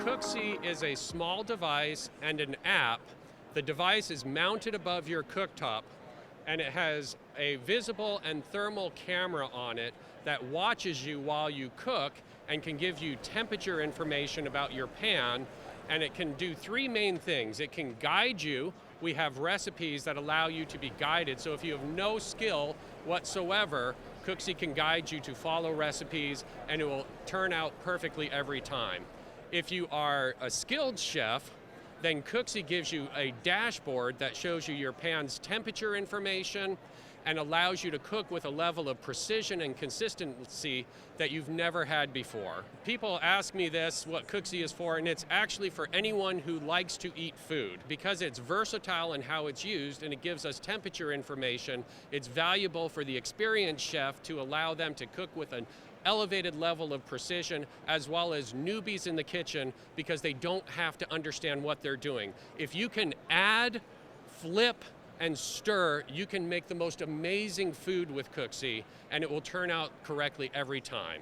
Cooksy is a small device and an app. The device is mounted above your cooktop, and it has a visible and thermal camera on it that watches you while you cook and can give you temperature information about your pan. And it can do three main things. It can guide you. We have recipes that allow you to be guided. So if you have no skill whatsoever, Cooksy can guide you to follow recipes, and it will turn out perfectly every time. If you are a skilled chef, then Cooksy gives you a dashboard that shows you your pan's temperature information and allows you to cook with a level of precision and consistency that you've never had before. People ask me this, what Cooksy is for, and it's actually for anyone who likes to eat food. Because it's versatile in how it's used and it gives us temperature information, it's valuable for the experienced chef to allow them to cook with an elevated level of precision, as well as newbies in the kitchen, because they don't have to understand what they're doing. If you can add, flip, and stir, you can make the most amazing food with Cooksy, and it will turn out correctly every time.